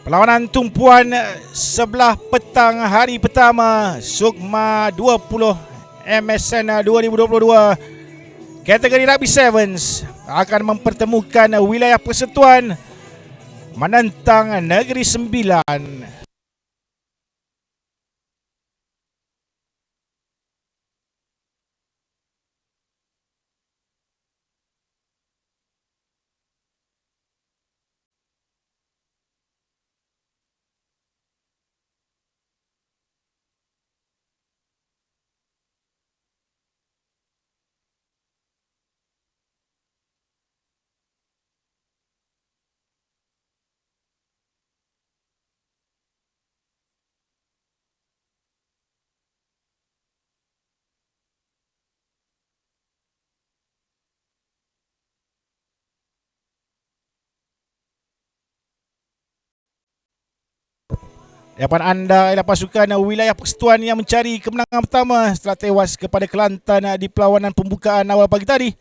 Perlawanan tumpuan sebelah petang hari pertama Sukma 20 MSN 2022 kategori Rugby Sevens akan mempertemukan wilayah persekutuan menentang Negeri Sembilan. Hadapan anda ialah pasukan wilayah persekutuan yang mencari kemenangan pertama setelah tewas kepada Kelantan di perlawanan pembukaan awal pagi tadi.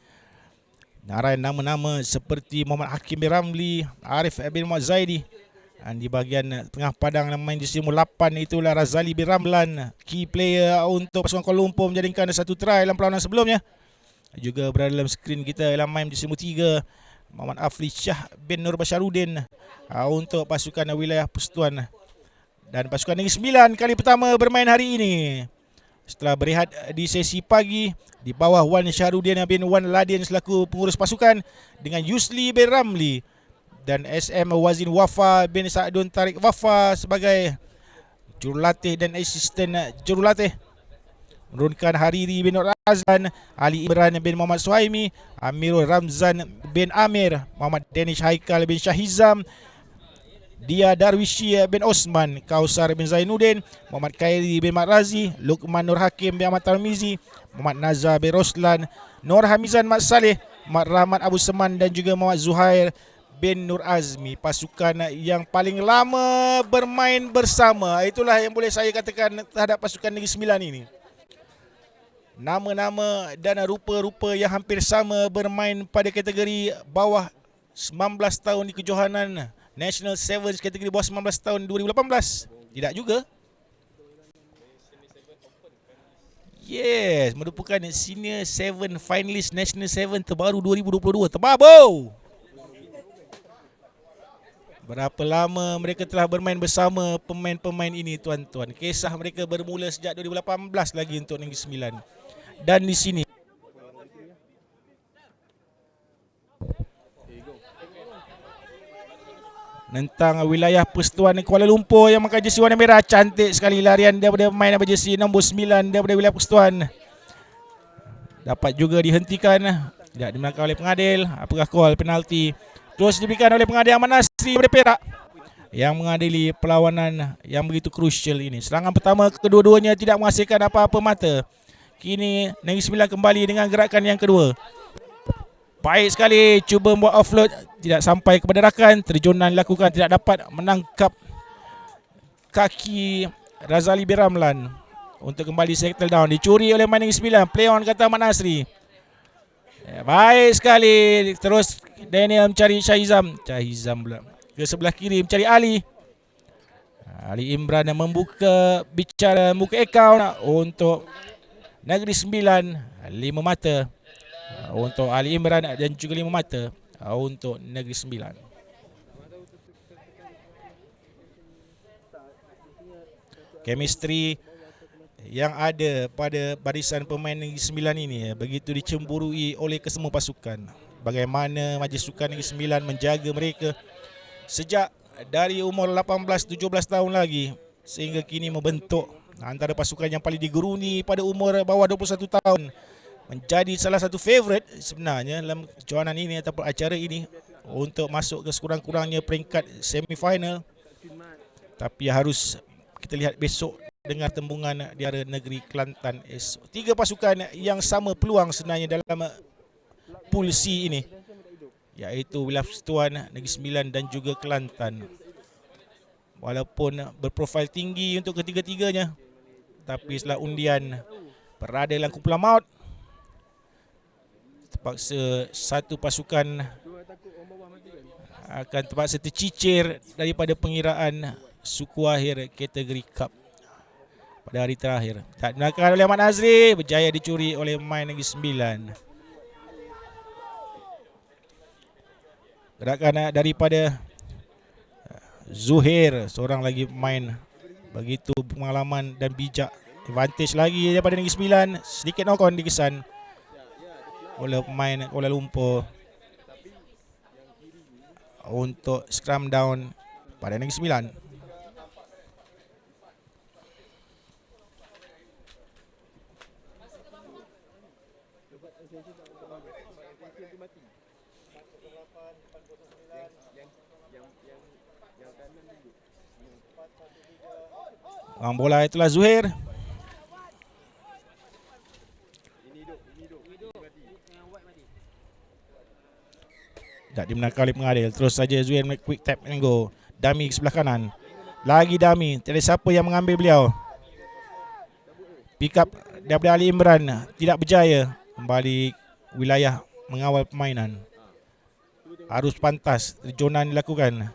Narai nama-nama seperti Muhammad Hakim bin Ramli, Arif bin Muhammad Zaidi. Dan di bahagian tengah padang yang main di nomor 8 itulah Razali bin Ramlan, key player untuk pasukan Kuala Lumpur, menjadikan satu try dalam perlawanan sebelumnya. Juga berada dalam skrin kita ialah main di nomor 3 Muhammad Afli Shah bin Nur Basharudin untuk pasukan wilayah persekutuan. Dan pasukan Negeri Sembilan kali pertama bermain hari ini setelah berehat di sesi pagi di bawah Wan Syahrudin bin Wan Ladin selaku pengurus pasukan dengan Yusli bin Ramli dan SM Wazin Wafa bin Sa'dun Tariq Wafa sebagai jurulatih dan asisten jurulatih. Menurunkan Hariri bin Nur Azlan, Ali Imran bin Muhammad Suhaimi, Amirul Ramzan bin Amir, Muhammad Danish Haikal bin Syahizam, Dia Darwishi bin Osman, Kausar bin Zainuddin, Muhammad Khairi bin Mat Razi, Luqman Nur Hakim bin Ahmad Tarmizi, Muhammad Nazar bin Roslan, Nur Hamizan Mat Saleh, Muhammad Rahmat Abu Seman dan juga Muhammad Zuhair bin Nur Azmi. Pasukan yang paling lama bermain bersama. Itulah yang boleh saya katakan terhadap pasukan Negeri Sembilan ini. Nama-nama dan rupa-rupa yang hampir sama bermain pada kategori bawah 19 tahun di kejohanan National Sevens kategori bawah 19 tahun 2018. Tidak juga. Yes, merupakan Senior 7 Finalist National 7 terbaru 2022. Terbabo! Berapa lama mereka telah bermain bersama pemain-pemain ini, tuan-tuan. Kisah mereka bermula sejak 2018 lagi untuk Negeri Sembilan. Dan di sini tentang wilayah persekutuan Kuala Lumpur yang memakai jersey warna merah. Cantik sekali larian daripada pemain jersey nombor 9 daripada wilayah persekutuan. Dapat juga dihentikan, tidak dimenangkan oleh pengadil. Apakah call penalti? Terus diberikan oleh pengadil Ahmad Nasri daripada Perak yang mengadili perlawanan yang begitu krusial ini. Serangan pertama kedua-duanya tidak menghasilkan apa-apa mata. Kini Negeri Sembilan kembali dengan gerakan yang kedua. Baik sekali, cuba buat offload, tidak sampai kepada rakan. Terjunan dilakukan, tidak dapat menangkap kaki Razali bin Ramlan untuk kembali settle down. Dicuri oleh main Negeri Sembilan. Play on kata Ahmad Nasri. Baik sekali. Terus Daniel mencari Syahizam pula. Ke sebelah kiri mencari Ali. Ali Imran membuka akaun untuk Negeri Sembilan. 5 mata untuk Ali Imran dan juga 5 mata untuk Negeri Sembilan. Chemistry yang ada pada barisan pemain Negeri Sembilan ini begitu dicemburui oleh kesemua pasukan. Bagaimana Majlis Sukan Negeri Sembilan menjaga mereka sejak dari umur 18-17 tahun lagi sehingga kini membentuk antara pasukan yang paling diguruni pada umur bawah 21 tahun. Menjadi salah satu favourite sebenarnya dalam kejohanan ini ataupun acara ini untuk masuk ke sekurang-kurangnya peringkat semifinal. Tapi harus kita lihat besok dengan tembungan di antara Negeri Kelantan esok. 3 pasukan yang sama peluang sebenarnya dalam pool C ini, iaitu wilayah persekutuan Negeri Sembilan dan juga Kelantan. Walaupun berprofil tinggi untuk ketiga-tiganya, tapi setelah undian berada dalam kumpulan maut, terpaksa satu pasukan akan terpaksa tercicir daripada pengiraan suku akhir kategori Cup pada hari terakhir. Tak digunakan oleh Ahmad Nazri, berjaya dicuri oleh pemain Negeri Sembilan. Gerakan daripada Zuhair, seorang lagi pemain begitu pengalaman dan bijak. Advantage lagi daripada Negeri Sembilan. Sedikit knock on dikesan oleh pemain Kuala Lumpur untuk scrum down pada Negeri Sembilan. Orang bola itulah Zuhair. Tak dimenangkan oleh pengadil. Terus saja Zuhair make quick tap and go. Dummy ke sebelah kanan. Lagi dummy. Tiada siapa yang mengambil beliau. Pick up daripada Ali Imran. Tidak berjaya. Kembali wilayah mengawal permainan. Arus pantas. Terjonan dilakukan.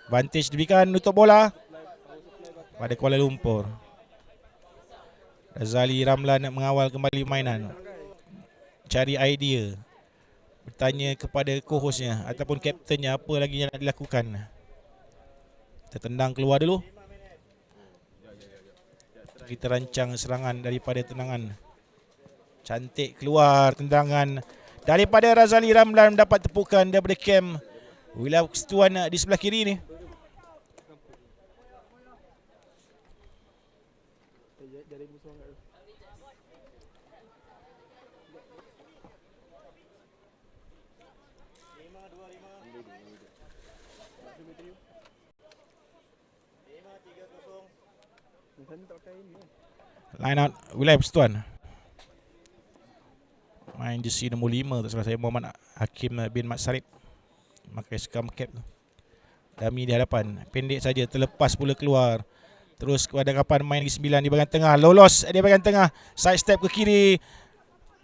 Advantage diberikan untuk bola pada Kuala Lumpur. Razali Ramlan mengawal kembali permainan. Cari idea. Bertanya kepada co-hostnya ataupun kaptennya apa lagi yang nak dilakukan. Kita tendang keluar dulu. Kita rancang serangan daripada tendangan. Cantik keluar tendangan daripada Razali Ramlan, mendapat tepukan daripada Cam. Wilayah persekutuan di sebelah kiri ni. Line out wilayah persekutuan. Main jersey nombor 5 tak salah saya, Muhammad Hakim bin Mat Sarip. Pakai scrum cap. Dami di hadapan. Pendek saja, terlepas pula keluar. Terus kepada kapan main Negeri Sembilan di bahagian tengah. Lolos di bahagian tengah. Side step ke kiri.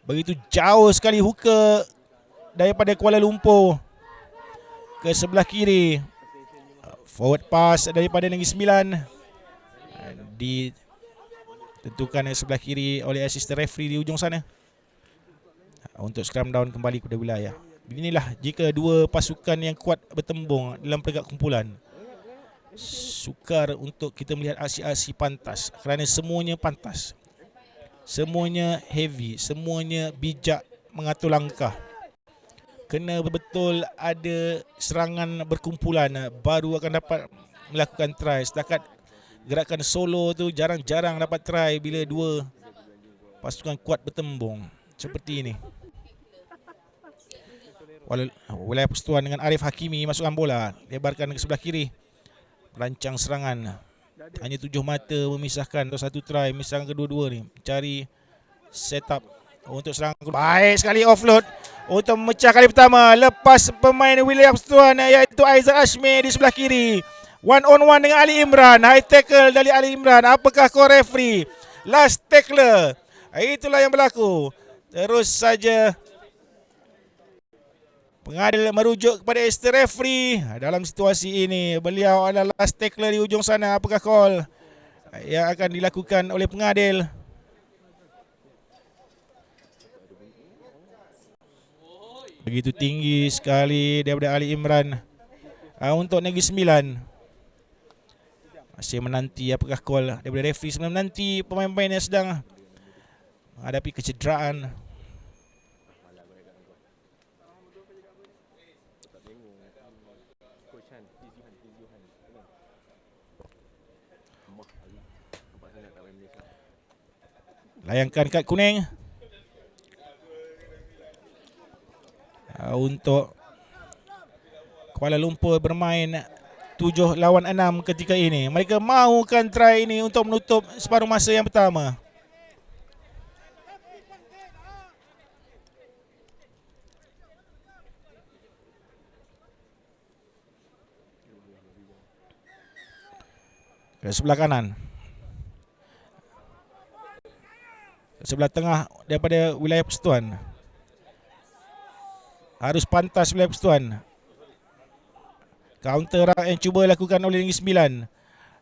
Begitu jauh sekali hooker daripada Kuala Lumpur ke sebelah kiri. Forward pass daripada Negeri Sembilan. Ditentukan sebelah kiri oleh assistant referee di ujung sana. Untuk scrum down kembali kepada wilayah. Inilah jika dua pasukan yang kuat bertembung dalam peringkat kumpulan. Sukar untuk kita melihat aksi-aksi pantas kerana semuanya pantas. Semuanya heavy, semuanya bijak mengatur langkah. Kena betul-betul ada serangan berkumpulan baru akan dapat melakukan try. Setakat gerakan solo tu jarang-jarang dapat try bila dua pasukan kuat bertembung seperti ini. Wilayah persekutuan dengan Arif Hakimi masukkan bola, lebarkan ke sebelah kiri. Rancang serangan. Hanya 7 mata memisahkan untuk satu try, memisahkan kedua-dua ni. Cari setup untuk serangan. Baik sekali offload untuk memecah kali pertama. Lepas pemain wilayah persekutuan iaitu Aizat Ashmi di sebelah kiri. One on one dengan Ali Imran. High tackle dari Ali Imran. Apakah call referee? Last tackler. Itulah yang berlaku. Terus saja pengadil merujuk kepada assistant referee. Dalam situasi ini beliau adalah last tackler di ujung sana. Apakah call yang akan dilakukan oleh pengadil? Begitu tinggi sekali daripada Ali Imran untuk Negeri Sembilan. Masih menanti apakah call daripada referee sebelum menanti pemain-pemain yang sedang menghadapi kecederaan. Layangkan kad kuning untuk Kuala Lumpur bermain 7 lawan 6 ketika ini. Mereka mahukan try ini untuk menutup separuh masa yang pertama. Ke sebelah kanan. Sebelah tengah daripada wilayah persekutuan. Harus pantas wilayah persekutuan. Counter yang cuba lakukan oleh Negeri Sembilan.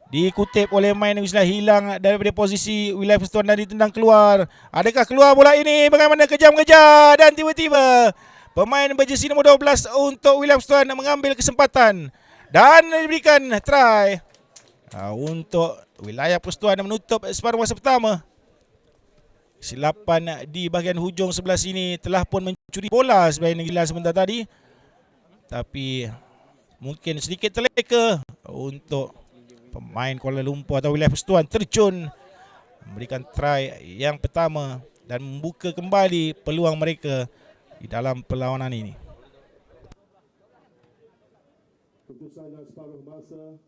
Dikutip oleh main Negeri Sembilan, hilang daripada posisi wilayah persekutuan dan ditendang keluar. Adakah keluar bola ini? Bagaimana kejam-kejam dan tiba-tiba pemain berjersey nombor 12 untuk wilayah persekutuan mengambil kesempatan dan diberikan try untuk wilayah persekutuan menutup separuh masa pertama. Silapan di bahagian hujung sebelah sini telah pun mencuri bola sebagai Negeri Sembilan sebentar tadi, tapi mungkin sedikit terleka untuk pemain Kuala Lumpur atau wilayah persekutuan terjun memberikan try yang pertama dan membuka kembali peluang mereka di dalam perlawanan ini. Keputusan dan separuh masa.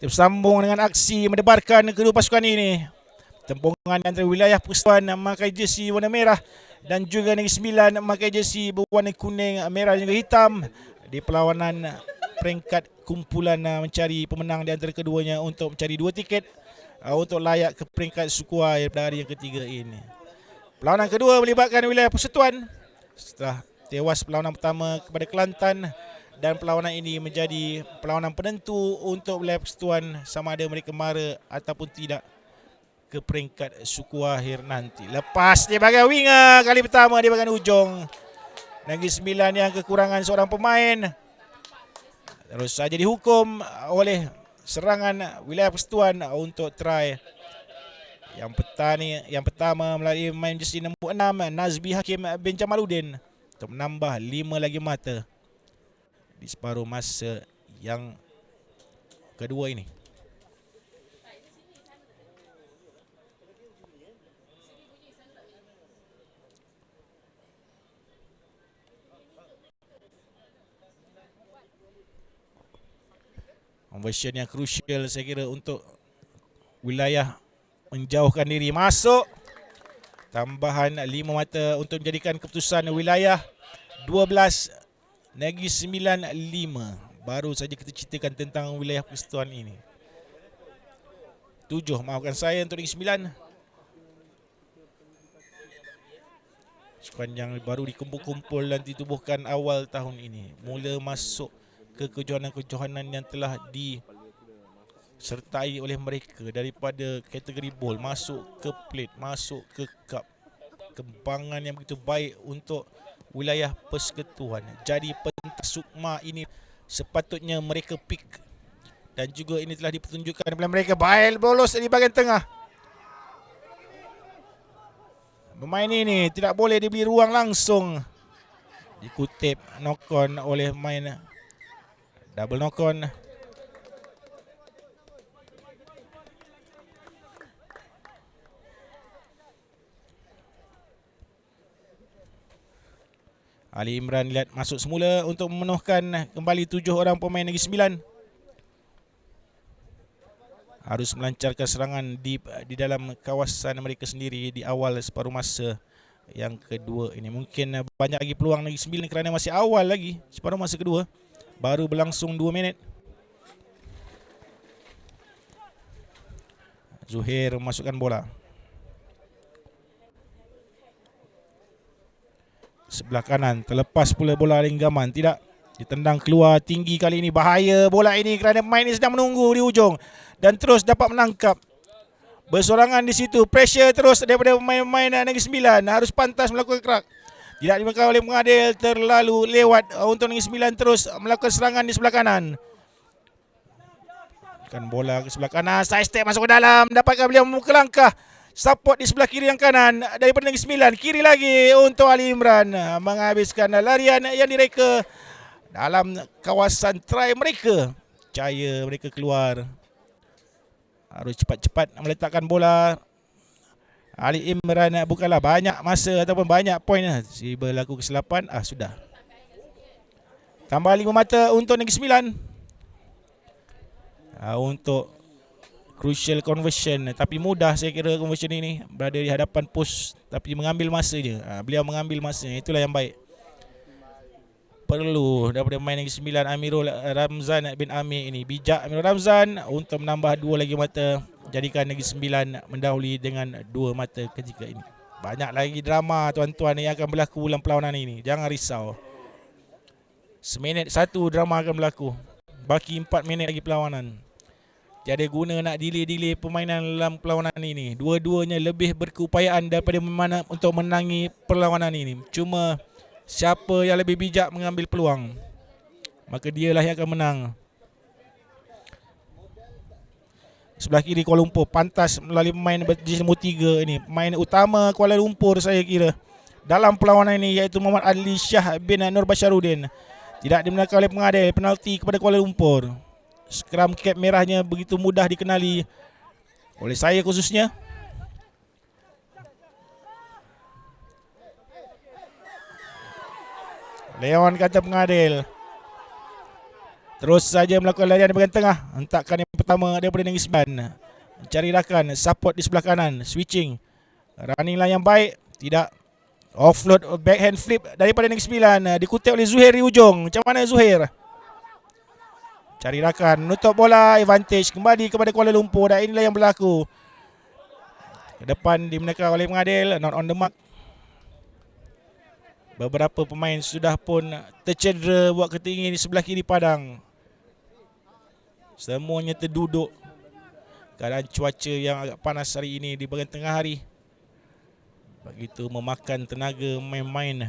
Bersambung dengan aksi mendebarkan kedua pasukan ini. Tempungan antara wilayah persekutuan memakai jersey warna merah dan juga Negeri Sembilan memakai jersey berwarna kuning, merah dan juga hitam di perlawanan peringkat kumpulan mencari pemenang di antara keduanya untuk mencari 2 tiket untuk layak ke peringkat sukuar pada hari yang ketiga ini. Perlawanan kedua melibatkan wilayah persekutuan setelah tewas perlawanan pertama kepada Kelantan, dan perlawanan ini menjadi perlawanan penentu untuk wilayah persekutuan sama ada mereka mara ataupun tidak ke peringkat suku akhir nanti. Lepas dia bagai winger kali pertama di bahagian hujung, Negeri Sembilan yang kekurangan seorang pemain terus saja dihukum oleh serangan wilayah persekutuan untuk try yang pertama melalui main jersey nombor 6 Nazbi Hakim bin Jamaluddin untuk menambah 5 lagi mata di separuh masa yang kedua ini. Conversion yang crucial saya kira untuk wilayah menjauhkan diri masuk. Tambahan 5 mata untuk menjadikan keputusan wilayah 12 Negeri Sembilan 5. Baru saja kita ceritakan tentang wilayah persekutuan ini. 7, maafkan saya, untuk Negeri Sembilan. Pasukan yang baru dikumpul-kumpul dan ditubuhkan awal tahun ini, mula masuk ke kejohanan-kejohanan yang telah sertai oleh mereka daripada kategori ball masuk ke plate, masuk ke cup. Kembangan yang begitu baik untuk wilayah Persekutuan. Jadi pentas sukma ini sepatutnya mereka pick, dan juga ini telah dipertunjukkan oleh mereka. Baik bolos di bahagian tengah. Pemain ini tidak boleh diberi ruang langsung. Dikutip knock on oleh main double knock on. Ali Imran lihat masuk semula untuk memenuhkan kembali 7 orang pemain Negeri Sembilan. Harus melancarkan serangan di dalam kawasan mereka sendiri di awal separuh masa yang kedua ini. Mungkin banyak lagi peluang Negeri Sembilan kerana masih awal lagi separuh masa kedua. Baru berlangsung 2 minit. Zuhair memasukkan bola. Sebelah kanan, terlepas pula bola Linggaman. Tidak, ditendang keluar tinggi kali ini. Bahaya bola ini kerana pemain ini sedang menunggu di ujung dan terus dapat menangkap. Bersorangan di situ, pressure terus daripada pemain-pemain Negeri Sembilan. Harus pantas melakukan kerak. Tidak dimakan oleh pengadil, terlalu lewat untuk Negeri Sembilan terus melakukan serangan di sebelah kanan. Kan bola ke sebelah kanan, side step masuk ke dalam. Dapatkan beliau membuka langkah. Support di sebelah kiri yang kanan daripada Negeri Sembilan. Kiri lagi untuk Ali Imran. Menghabiskan larian yang direka dalam kawasan try mereka. Percaya mereka keluar. Harus cepat-cepat meletakkan bola. Ali Imran bukanlah banyak masa ataupun banyak poin. Si berlaku kesilapan. Sudah. Tambah 5 mata untuk Negeri Sembilan. Untuk crucial conversion, tapi mudah saya kira conversion ini. Berada di hadapan post tapi mengambil masa je. Beliau mengambil masanya, itulah yang baik. Perlu daripada pemain Negeri Sembilan Amirul Ramzan bin Amir ini. Bijak Amirul Ramzan untuk menambah 2 lagi mata. Jadikan Negeri Sembilan mendahului dengan 2 mata ketika ini. Banyak lagi drama tuan-tuan yang akan berlaku dalam perlawanan ini. Jangan risau. Seminit satu drama akan berlaku. Baki 4 minit lagi perlawanan. Tiada guna nak delay permainan dalam perlawanan ini. Dua-duanya lebih berkeupayaan daripada mana untuk menangi perlawanan ini. Cuma siapa yang lebih bijak mengambil peluang, maka dialah yang akan menang. Sebelah kiri Kuala Lumpur pantas melalui pemain berjenis nombor 3 ini. Pemain utama Kuala Lumpur saya kira dalam perlawanan ini, iaitu Muhammad Adli Shah bin Nur Basharuddin. Tidak dimenangkan oleh pengadil, penalti kepada Kuala Lumpur. Skram cap merahnya begitu mudah dikenali oleh saya khususnya. Leon kata pengadil. Terus saja melakukan larian di bahagian tengah. Hentakkan yang pertama daripada Negeri Sembilan. Mencari rakan, support di sebelah kanan, switching. Running line yang baik. Tidak. Offload backhand flip daripada Negeri Sembilan. Dikutip oleh Zuhair di ujung. Macam mana Zuhair? Cari rakan, menutup bola, advantage kembali kepada Kuala Lumpur. Dan inilah yang berlaku. Ke depan dimenangkan oleh pengadil, not on the mark. Beberapa pemain sudah pun tercedera buat ketinggi di sebelah kiri padang. Semuanya terduduk. Keadaan cuaca yang agak panas hari ini di bahagian tengah hari begitu memakan tenaga main-main.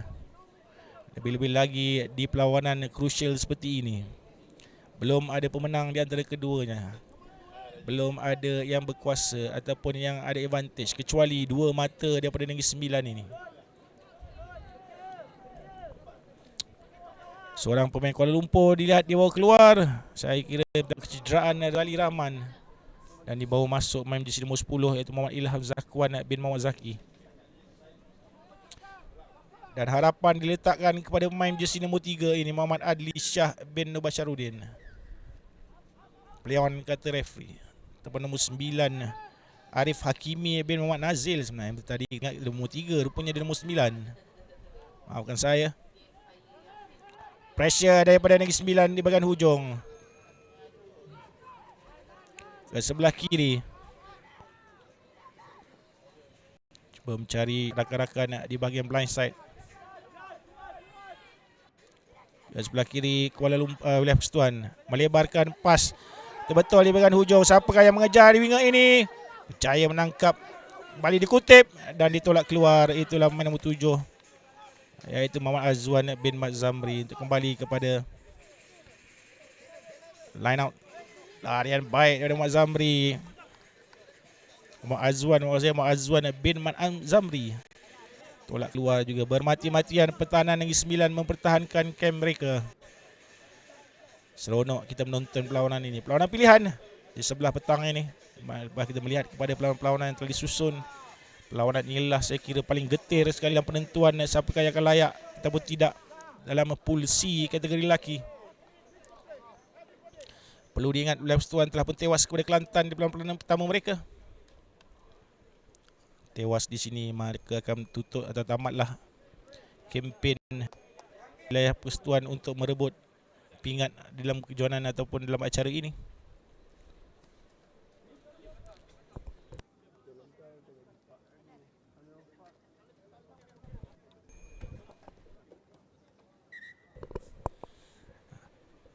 Lebih-lebih lagi di perlawanan krusial seperti ini. Belum ada pemenang di antara keduanya. Belum ada yang berkuasa ataupun yang ada advantage, kecuali 2 mata daripada Negeri Sembilan ini. Seorang pemain Kuala Lumpur dilihat dibawa keluar. Saya kira kecederaan Ali Rahman. Dan dibawa masuk main jersey nombor 10, iaitu Muhammad Ilham Zakwan bin Muhammad Zaki. Dan harapan diletakkan kepada pemain jersey nombor 3 ini, Muhammad Adli Shah bin Nur Basharuddin. Pelawan kata referee. Ataupun nombor 9 Arif Hakimi bin Muhammad Nazil sebenarnya. Tadi ingat nombor 3, rupanya dia nombor 9. Maafkan saya. Pressure daripada Negeri Sembilan di bahagian hujung. Ke sebelah kiri. Cuba mencari rakan-rakan di bahagian blind side. Ke sebelah kiri Kuala Lumpur, wilayah Persekutuan. Melebarkan pas Betul-betul di bahagian hujung. Siapakah yang mengejar di winger ini? Berjaya menangkap. Kembali dikutip dan ditolak keluar. Itulah pemain nombor 7, iaitu Muhammad Azwan bin Mat Zamri, untuk kembali kepada line out. Larian baik daripada Mat Zamri. Muhammad Azwan bin Mat Zamri tolak keluar juga. Bermati-matian pertahanan Negeri Sembilan mempertahankan kem mereka. Seronok kita menonton perlawanan ini. Perlawanan pilihan di sebelah petang ini. Lepas kita melihat kepada perlawanan yang telah disusun, perlawanan inilah saya kira paling getir sekali dalam penentuan siapakah yang akan layak ataupun tidak dalam pool C kategori lelaki. Perlu diingat William Stuan telah pun tewas kepada Kelantan di perlawanan pertama mereka. Tewas di sini, mereka akan tutup atau tamatlah kempen wilayah persekutuan untuk merebut pingat dalam kejohanan ataupun dalam acara ini.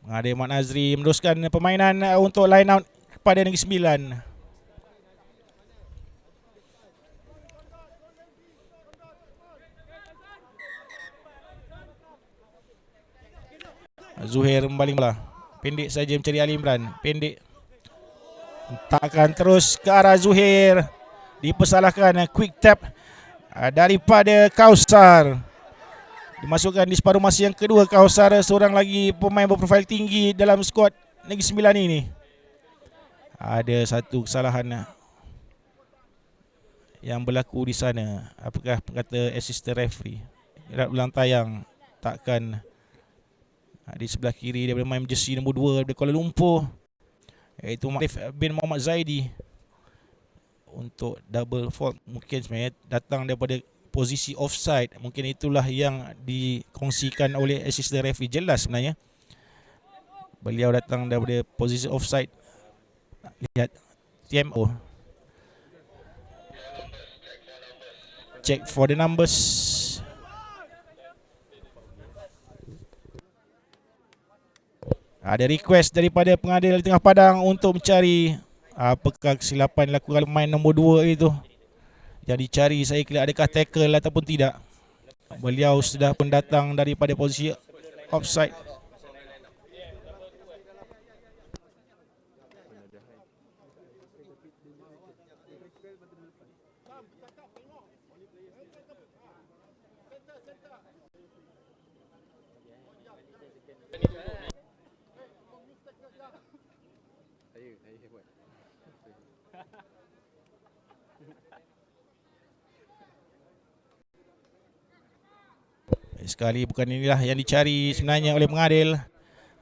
Mengadir Mat Nazri meneruskan permainan untuk line out kepada Negeri Sembilan. Zuhair membaling bola. Pendek saja mencari Ali Imran. Pendek. Hentakkan terus ke arah Zuhair. Dipersalahkan quick tap daripada Kausar. Dimasukkan di separuh masa yang kedua. Kausar seorang lagi pemain berprofil tinggi dalam skuad Negeri Sembilan ini. Ada satu kesalahan yang berlaku di sana. Apakah kata assistant referee? Ulang tayang takkan di sebelah kiri daripada main jersey nombor 2 dari Kuala Lumpur, iaitu Ma'rif bin Muhammad Zaidi, untuk double fault. Mungkin sebenarnya datang daripada posisi offside. Mungkin itulah yang dikongsikan oleh assistant referee. Jelas sebenarnya beliau datang daripada posisi offside. Lihat TMO, check for the numbers. Ada request daripada pengadil di tengah padang untuk mencari apakah kesilapan dilakukan oleh pemain nombor 2 itu. Yang dicari saya kira adakah tackle ataupun tidak. Beliau sudah pun datang daripada posisi offside. Sekali bukan inilah yang dicari sebenarnya oleh pengadil.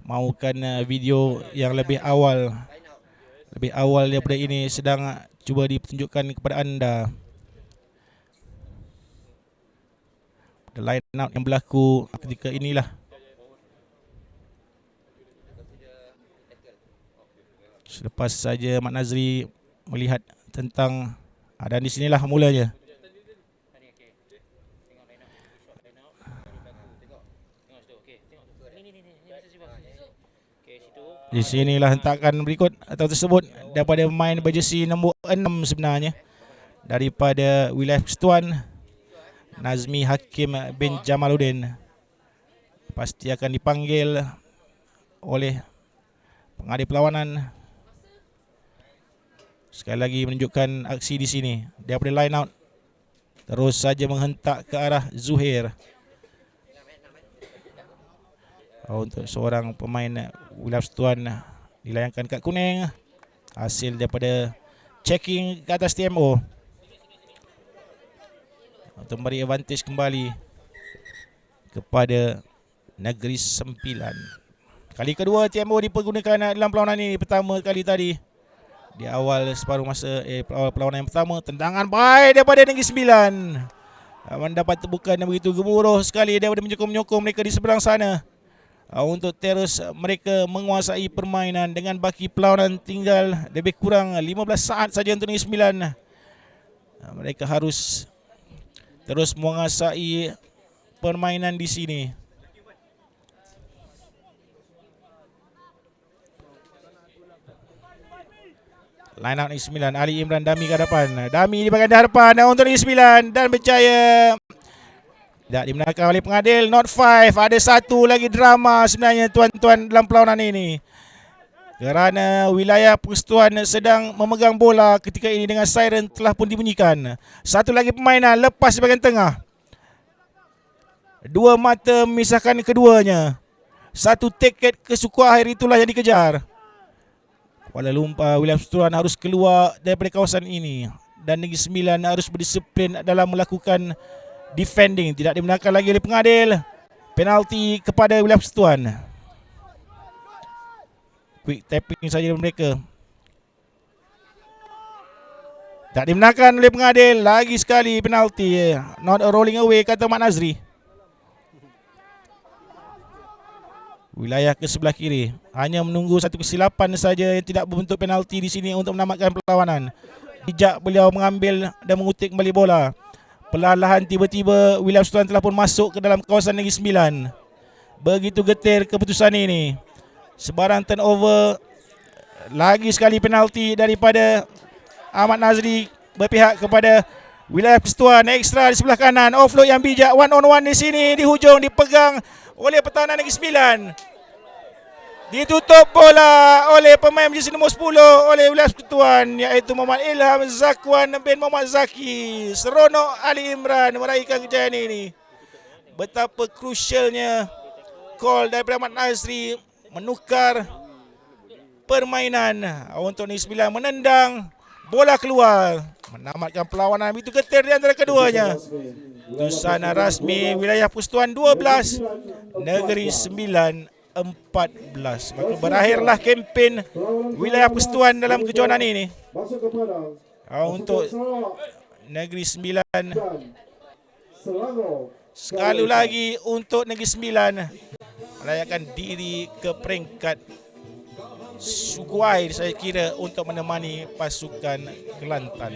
Mahukan video yang lebih awal daripada ini sedang cuba ditunjukkan kepada anda. The line out yang berlaku ketika inilah. Selepas saja Mat Nazri melihat tentang dan di sinilah mulanya. Di sinilah hentakan berikut atau tersebut daripada pemain berjersey nombor 6 sebenarnya, daripada wilayah Persekutuan, Nazmi Hakim bin Jamaluddin. Pasti akan dipanggil oleh pengadil perlawanan. Sekali lagi menunjukkan aksi di sini daripada line out. Terus saja menghentak ke arah Zuhair. Untuk seorang pemain wilayah Persekutuan dilayangkan kad kuning. Hasil daripada checking ke atas TMO untuk memberi advantage kembali kepada Negeri Sembilan. Kali kedua TMO dipergunakan dalam perlawanan ini. Pertama kali tadi di awal separuh masa awal perlawanan yang pertama. Tendangan baik daripada Negeri Sembilan. Mendapat tebukan yang begitu gemuruh sekali daripada menyokong-menyokong mereka di seberang sana. Untuk terus mereka menguasai permainan dengan baki perlawanan tinggal lebih kurang 15 saat saja untuk Negeri Sembilan. Mereka harus terus menguasai permainan di sini. Line out Negeri Sembilan, Ali Imran Dami ke hadapan. Dami di bahagian hadapan untuk Negeri Sembilan dan berjaya. Tak dimenangkan oleh pengadil. Not 5. Ada satu lagi drama sebenarnya tuan-tuan dalam perlawanan ini. Kerana wilayah persekutuan sedang memegang bola ketika ini dengan siren telah pun dibunyikan. Satu lagi permainan lepas di bahagian tengah. Dua mata memisahkan keduanya. Satu tiket ke suku akhir itulah yang dikejar. Kuala Lumpur, wilayah persekutuan harus keluar daripada kawasan ini. Dan Negeri Sembilan harus berdisiplin dalam melakukan defending. Tidak dibenarkan lagi oleh pengadil. Penalti kepada wilayah persekutuan. Quick tapping saja dari mereka. Tak dibenarkan oleh pengadil. Lagi sekali penalti. Not a rolling away kata Mat Nazri. Wilayah ke sebelah kiri hanya menunggu satu kesilapan saja yang tidak berbentuk penalti di sini untuk menamatkan perlawanan. Bijak beliau mengambil dan mengutik kembali bola. Perlahan-lahan tiba-tiba wilayah persekutuan telah pun masuk ke dalam kawasan Negeri Sembilan. Begitu getir keputusan ini. Sebarang turnover. Lagi sekali penalti daripada Ahmad Nazri berpihak kepada wilayah persekutuan. Ekstra di sebelah kanan. Offload yang bijak. One on one di sini. Di hujung dipegang oleh pertahanan Negeri Sembilan. Ditutup bola oleh pemain jersey nombor 10 oleh wilayah persekutuan, iaitu Muhammad Ilham Zakwan bin Muhammad Zaki. Seronok Ali Imran meraihkan kejayaan ini. Betapa krusialnya call daripada Ahmad Nazri menukar permainan untuk Negeri Sembilan, menendang bola keluar, menamatkan perlawanan. Itu getir di antara keduanya. Tusan rasmi wilayah persekutuan 12, Negeri Sembilan 14. Maka berakhirlah kempen wilayah persekutuan dalam kejohanan ini. Untuk Negeri Sembilan, sekali lagi untuk Negeri Sembilan melayakan diri ke peringkat suku air, saya kira, untuk menemani pasukan Kelantan.